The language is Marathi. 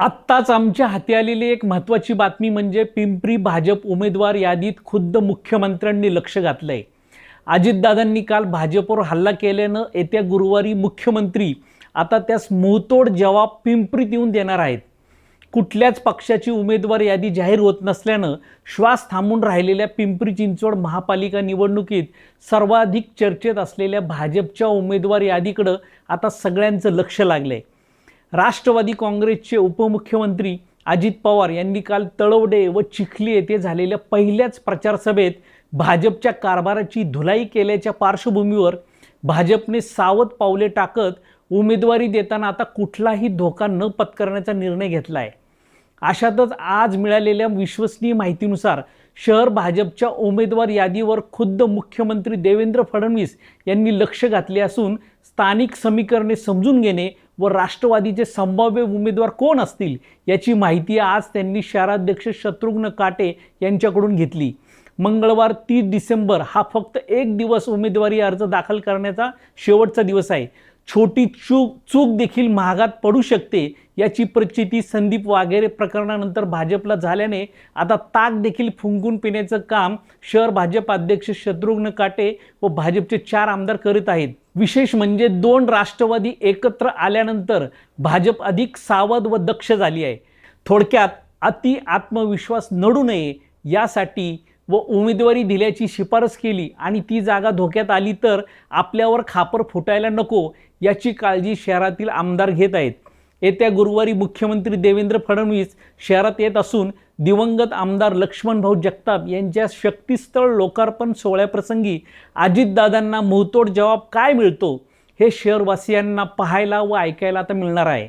आत्ताच आमच्या हाती आलेली एक महत्त्वाची बातमी म्हणजे पिंपरी भाजप उमेदवार यादीत खुद्द मुख्यमंत्र्यांनी लक्ष घातलंय। अजितदादांनी काल भाजपवर हल्ला केल्यानं येत्या गुरुवारी मुख्यमंत्री आता त्यास मुंहतोड जवाब पिंपरीत येऊन देणार आहेत। कुठल्याच पक्षाची उमेदवार यादी जाहीर होत नसल्यानं श्वास थांबून राहिलेल्या पिंपरी चिंचवड महापालिका निवडणुकीत सर्वाधिक चर्चेत असलेल्या भाजपच्या उमेदवार यादीकडे आता सगळ्यांचं लक्ष लागलंय। राष्ट्रवादी काँग्रेसचे उपमुख्यमंत्री अजित पवार यांनी काल तळवडे व चिखली येथे झालेल्या पहिल्याच प्रचार सभेत भाजपच्या कारभाराची धुलाई केल्याच्या पार्श्वभूमीवर भाजपने सावध पावले टाकत उमेदवारी देताना आता कुठलाही धोका न पत्करण्याचा निर्णय घेतला आहे। अशातच आज मिळालेल्या विश्वसनीय माहितीनुसार शहर भाजपच्या उमेदवार यादीवर खुद्द मुख्यमंत्री देवेंद्र फडणवीस यांनी लक्ष घातले असून स्थानिक समीकरणे समजून घेणे व राष्ट्रवादीचे संभाव्य उमेदवार कोण असतील याची माहिती आज त्यांनी शहराध्यक्ष शत्रुघ्न काटे यांच्याकडून घेतली। मंगळवार 30 डिसेंबर हा फक्त एक दिवस उमेदवारी अर्ज दाखल करण्याचा शेवटचा दिवस आहे। छोटी चूक देखील महागात पडू शकते याची प्रचिती संदीप वाघेरे प्रकरणानंतर भाजपला झाल्याने आता ताक देखील फुंकून पिण्याचं काम शहर भाजप अध्यक्ष शत्रुघ्न काटे व भाजपचे 4 आमदार करीत आहेत। विशेष म्हणजे 2 राष्ट्रवादी एकत्र आल्यानंतर भाजप अधिक सावध व दक्ष झाली आहे। थोडक्यात अति आत्मविश्वास नडू नये यासाठी व उमेदवारी दिल्याची शिफारस केली आणि ती जागा धोक्यात आली तर आपल्यावर खापर फुटायला नको याची काळजी शहरातील आमदार घेत आहेत। येत्या गुरुवारी मुख्यमंत्री देवेंद्र फडणवीस शहरात येत असून दिवंगत आमदार लक्ष्मणभाऊ जगताप यांच्या शक्तीस्थळ लोकार्पण सोहळ्याप्रसंगी अजितदादांना मुंहतोड जवाब काय मिळतो हे शहरवासियांना पाहायला व ऐकायला आता मिळणार आहे।